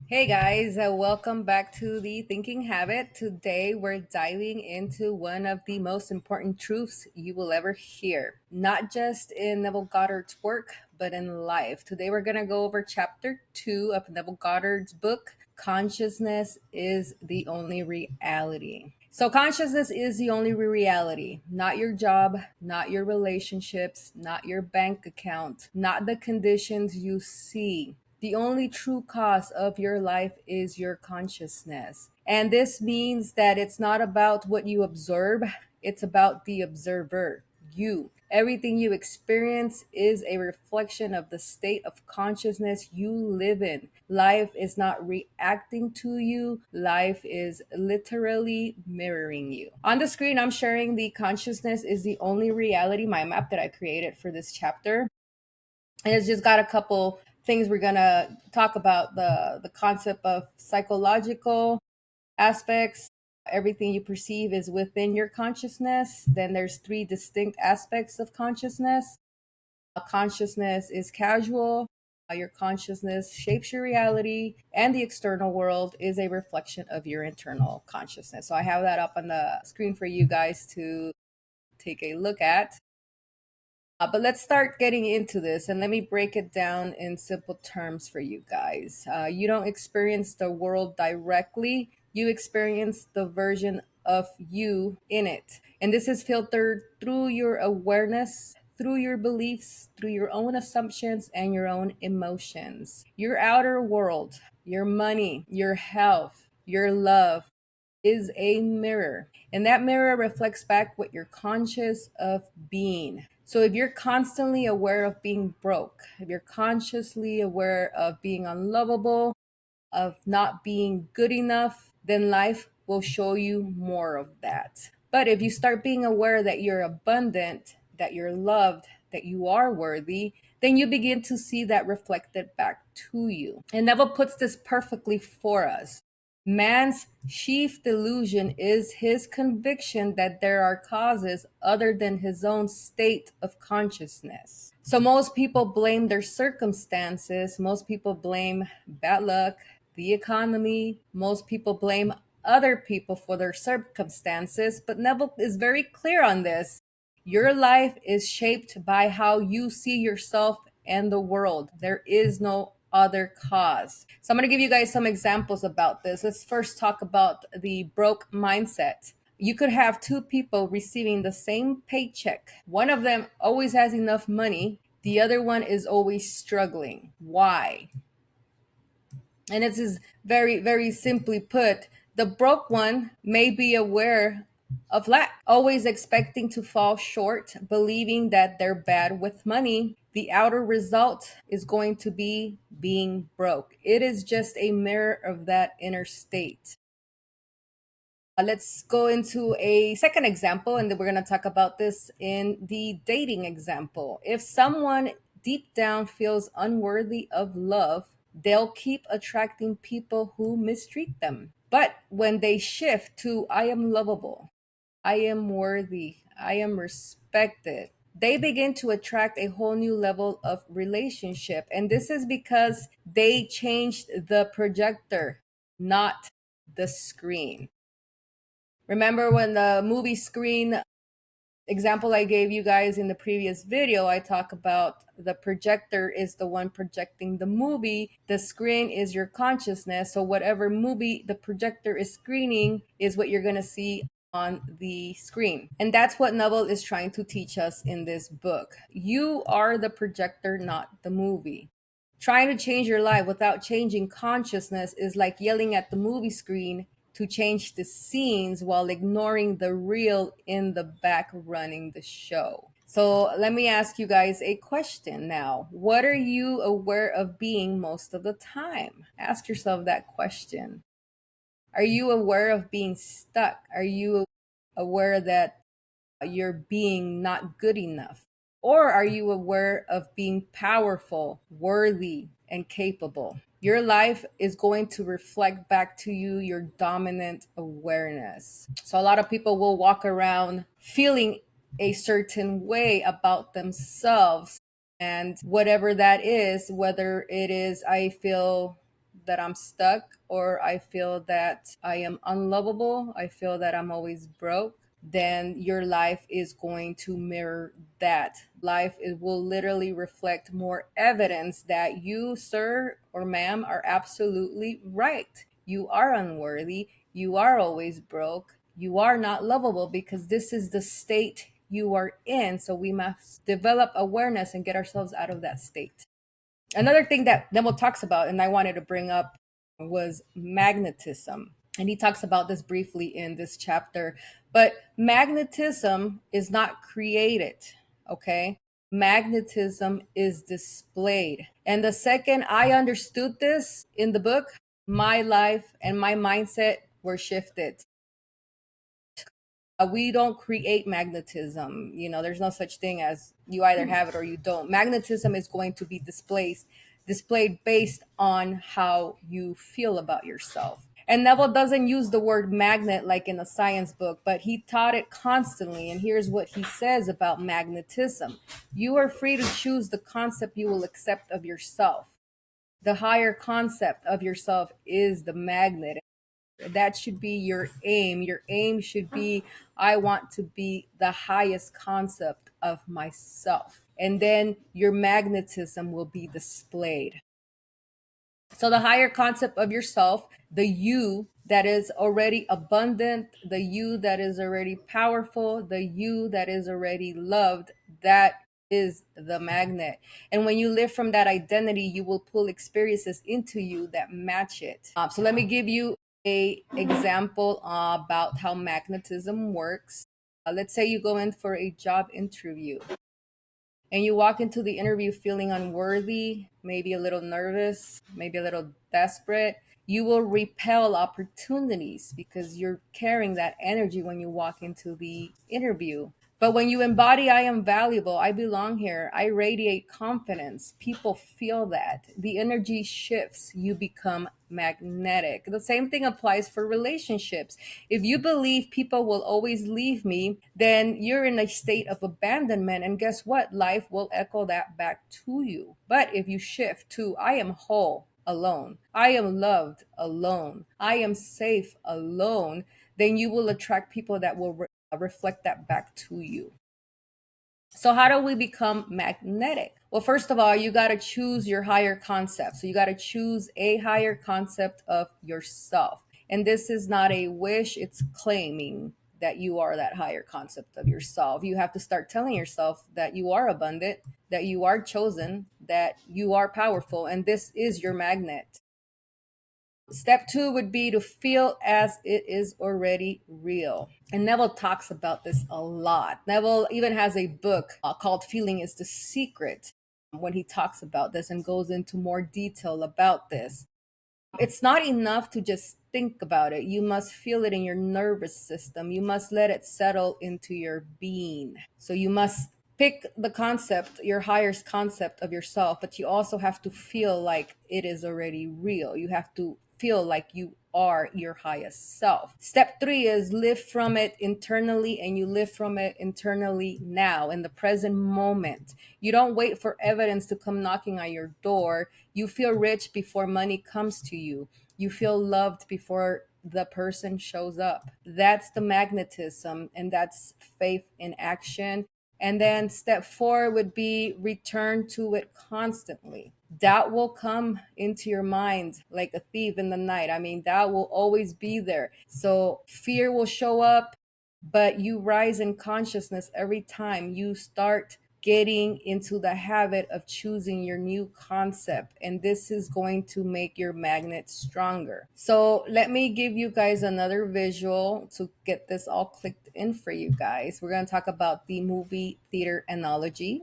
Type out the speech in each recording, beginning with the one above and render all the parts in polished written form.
Hey guys, welcome back to the Thinking Habit. Today we're diving into one of the most important truths you will ever hear, not just in Neville Goddard's work, but in life. Today we're going to go over chapter 2 of Neville Goddard's book, Consciousness is the Only Reality. So, consciousness is the only reality, not your job, not your relationships, not your bank account, not the conditions you see. The only true cause of your life is your consciousness. And this means that it's not about what you observe, it's about the observer, you. Everything you experience is a reflection of the state of consciousness you live in. Life is not reacting to you, life is literally mirroring you. On the screen, I'm sharing the Consciousness is the Only Reality mind map that I created for this chapter. And it's just got a couple things we're gonna talk about the concept of psychological aspects. Everything you perceive is within your consciousness. Then there's three distinct aspects of consciousness. Consciousness is casual. Your consciousness shapes your reality, and the external world is a reflection of your internal consciousness. So I have that up on the screen for you guys to take a look at. But let's start getting into this and let me break it down in simple terms for you guys. You don't experience the world directly, you experience the version of you in it. And this is filtered through your awareness, through your beliefs, through your own assumptions, and your own emotions. Your outer world, your money, your health, your love, is a mirror. And that mirror reflects back what you're conscious of being. So if you're constantly aware of being broke, if you're consciously aware of being unlovable, of not being good enough, then life will show you more of that. But if you start being aware that you're abundant, that you're loved, that you are worthy, then you begin to see that reflected back to you. And Neville puts this perfectly for us. Man's chief delusion is his conviction that there are causes other than his own state of consciousness. So most people blame their circumstances, most people blame bad luck, the economy, most people blame other people for their circumstances, but Neville is very clear on this. Your life is shaped by how you see yourself and the world. There is no other cause. So I'm going to give you guys some examples about this. Let's first talk about the broke mindset. You could have two people receiving the same paycheck. One of them always has enough money, the other one is always struggling. Why? And it is very, very simply put, the broke one may be aware of lack, always expecting to fall short, believing that they're bad with money. The outer result is going to be being broke. It is just a mirror of that inner state. Let's go into a second example, and then we're going to talk about this in the dating example. If someone deep down feels unworthy of love, they'll keep attracting people who mistreat them. But when they shift to, I am lovable, I am worthy, I am respected, they begin to attract a whole new level of relationship. And this is because they changed the projector, not the screen. Remember when the movie screen example I gave you guys in the previous video, I talk about the projector is the one projecting the movie. The screen is your consciousness. So whatever movie the projector is screening is what you're going to see on the screen. And that's what Neville is trying to teach us in this book. You are the projector, not the movie. Trying to change your life without changing consciousness is like yelling at the movie screen to change the scenes while ignoring the real in the back running the show. So let me ask you guys a question now. What are you aware of being most of the time? Ask yourself that question. Are you aware of being stuck? Are you aware that you're being not good enough? Or are you aware of being powerful, worthy, and capable? Your life is going to reflect back to you your dominant awareness. So, a lot of people will walk around feeling a certain way about themselves. And whatever that is, whether it is, I feel that I'm stuck, or I feel that I am unlovable, I feel that I'm always broke, then your life is going to mirror that. Life it will literally reflect more evidence that you, sir or ma'am, are absolutely right. You are unworthy. You are always broke. You are not lovable because this is the state you are in. So we must develop awareness and get ourselves out of that state. Another thing that Neville talks about, and I wanted to bring up, was magnetism. And he talks about this briefly in this chapter. But magnetism is not created, okay? Magnetism is displayed. And the second I understood this in the book, my life and my mindset were shifted. We don't create magnetism. There's no such thing as you either have it or you don't. Magnetism is going to be displayed based on how you feel about yourself. And Neville doesn't use the word magnet like in a science book, but he taught it constantly. And here's what he says about magnetism: you are free to choose the concept you will accept of yourself. The higher concept of yourself is the magnet. That should be your aim. Your aim should be, I want to be the highest concept of myself. And then your magnetism will be displayed. So the higher concept of yourself, the you that is already abundant, the you that is already powerful, the you that is already loved, that is the magnet. And when you live from that identity, you will pull experiences into you that match it. So let me give you a example about how magnetism works. Let's say you go in for a job interview and you walk into the interview feeling unworthy, maybe a little nervous, maybe a little desperate. You will repel opportunities because you're carrying that energy when you walk into the interview. But when you embody, I am valuable, I belong here, I radiate confidence, people feel that. The energy shifts, you become magnetic. The same thing applies for relationships. If you believe people will always leave me, then you're in a state of abandonment. And guess what? Life will echo that back to you. But if you shift to, I am whole alone, I am loved alone, I am safe alone, then you will attract people that will reflect that back to you. So how do we become magnetic? Well, first of all, you got to choose your higher concept. So you got to choose a higher concept of yourself. And this is not a wish, it's claiming that you are that higher concept of yourself. You have to start telling yourself that you are abundant, that you are chosen, that you are powerful, and this is your magnet. Step two would be to feel as it is already real. And Neville talks about this a lot. Neville even has a book called Feeling is the Secret when he talks about this and goes into more detail about this. It's not enough to just think about it. You must feel it in your nervous system. You must let it settle into your being. So you must pick the concept, your highest concept of yourself, but you also have to feel like it is already real. You have to feel like you are your highest self. Step three is live from it internally, and you live from it internally now in the present moment. You don't wait for evidence to come knocking on your door. You feel rich before money comes to you. You feel loved before the person shows up. That's the magnetism, and that's faith in action. And then step four would be return to it constantly. Doubt will come into your mind like a thief in the night. I mean, doubt will always be there. So fear will show up, but you rise in consciousness every time you start getting into the habit of choosing your new concept. And this is going to make your magnet stronger. So let me give you guys another visual to get this all clicked in for you guys. We're going to talk about the movie theater analogy.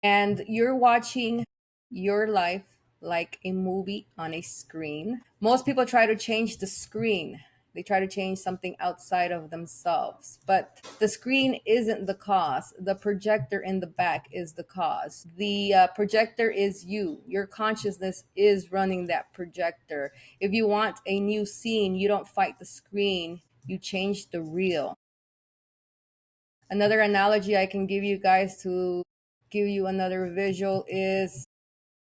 And you're watching your life like a movie on a screen. Most people try to change the screen. They try to change something outside of themselves. But the screen isn't the cause. The projector in the back is the cause. The projector is you. Your consciousness is running that projector. If you want a new scene, you don't fight the screen. You change the reel. Another analogy I can give you guys to give you another visual is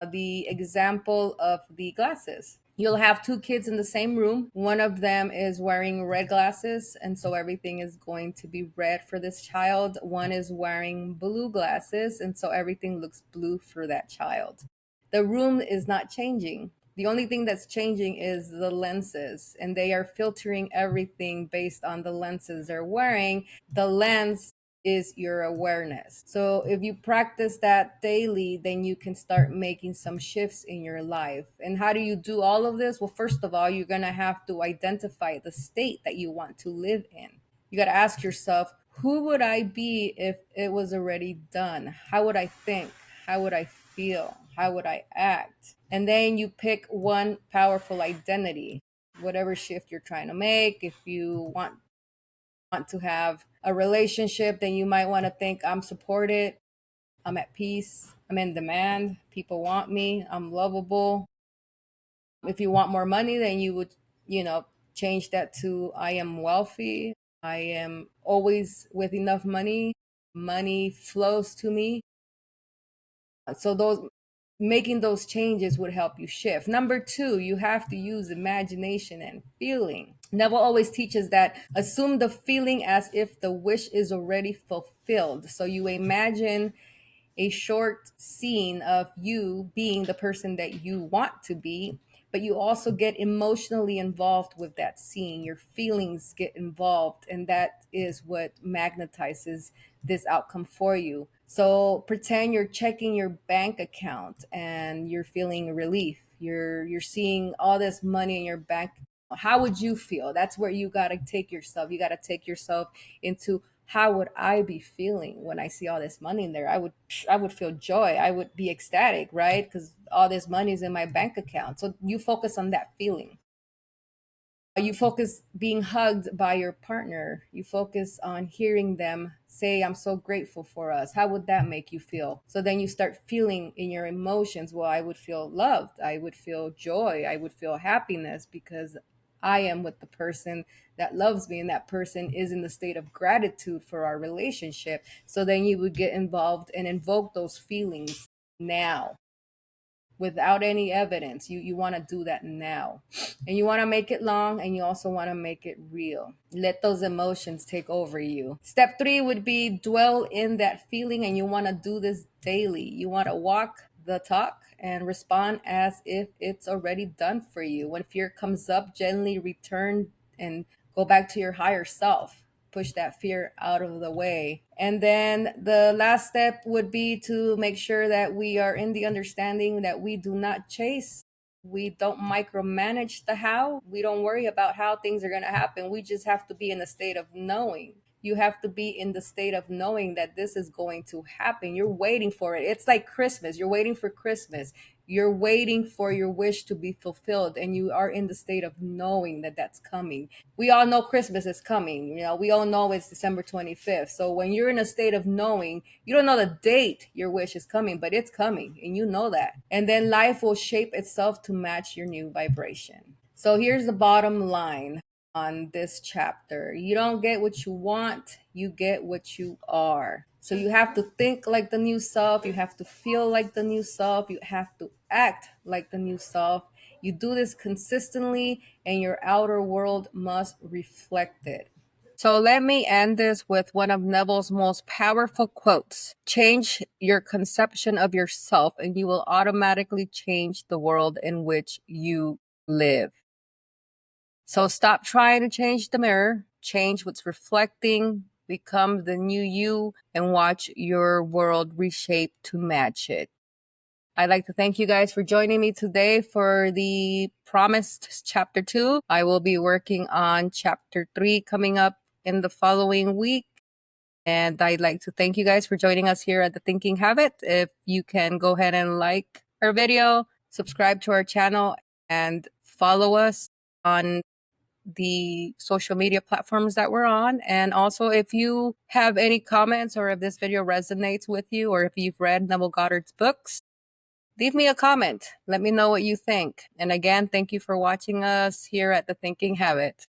the example of the glasses. You'll have two kids in the same room. One of them is wearing red glasses, and so everything is going to be red for this child. One is wearing blue glasses, and so everything looks blue for that child. The room is not changing. The only thing that's changing is the lenses, and they are filtering everything based on the lenses they're wearing. The lens is your awareness. So if you practice that daily, then you can start making some shifts in your life. And how do you do all of this? Well, first of all, you're going to have to identify the state that you want to live in. You got to ask yourself, who would I be if it was already done? How would I think? How would I feel? How would I act? And then you pick one powerful identity, whatever shift you're trying to make. If you want to have a relationship, then you might want to think, I'm supported, I'm at peace, I'm in demand, people want me, I'm lovable. If you want more money, then you would, change that to I am wealthy, I am always with enough money, money flows to me. So those making those changes would help you shift. Number two, you have to use imagination and feeling. Neville always teaches that assume the feeling as if the wish is already fulfilled. So you imagine a short scene of you being the person that you want to be, but you also get emotionally involved with that scene. Your feelings get involved, and that is what magnetizes this outcome for you. So pretend you're checking your bank account and you're feeling relief. You're seeing all this money in your bank. How would you feel? That's where you got to take yourself. You got to take yourself into how would I be feeling when I see all this money in there? I would feel joy. I would be ecstatic, right? Because all this money is in my bank account. So you focus on that feeling. You focus being hugged by your partner. You focus on hearing them say, I'm so grateful for us. How would that make you feel? So then you start feeling in your emotions. Well, I would feel loved. I would feel joy. I would feel happiness because I am with the person that loves me, and that person is in the state of gratitude for our relationship. So then you would get involved and invoke those feelings now without any evidence. You want to do that now, and you want to make it long, and you also want to make it real. Let those emotions take over you. Step three would be dwell in that feeling, and you want to do this daily. You want to walk the talk and respond as if it's already done for you. When fear comes up, gently return and go back to your higher self. Push that fear out of the way. And then the last step would be to make sure that we are in the understanding that we do not chase. We don't micromanage the how. We don't worry about how things are going to happen. We just have to be in a state of knowing. You have to be in the state of knowing that this is going to happen. You're waiting for it. It's like Christmas. You're waiting for Christmas. You're waiting for your wish to be fulfilled, and you are in the state of knowing that that's coming. We all know Christmas is coming. We all know it's December 25th. So when you're in a state of knowing, you don't know the date your wish is coming, but it's coming, and you know that. And then life will shape itself to match your new vibration. So here's the bottom line on this chapter. You don't get what you want, you get what you are. So you have to think like the new self, you have to feel like the new self, you have to act like the new self. You do this consistently, and your outer world must reflect it. So let me end this with one of Neville's most powerful quotes. Change your conception of yourself, and you will automatically change the world in which you live. So stop trying to change the mirror, change what's reflecting, become the new you, and watch your world reshape to match it. I'd like to thank you guys for joining me today for the promised chapter 2. I will be working on chapter 3 coming up in the following week. And I'd like to thank you guys for joining us here at The Thinking Habit. If you can go ahead and like our video, subscribe to our channel, and follow us on the social media platforms that we're on. And also, if you have any comments, or if this video resonates with you, or if you've read Neville Goddard's books, leave me a comment. Let me know what you think. And again, thank you for watching us here at The Thinking Habit.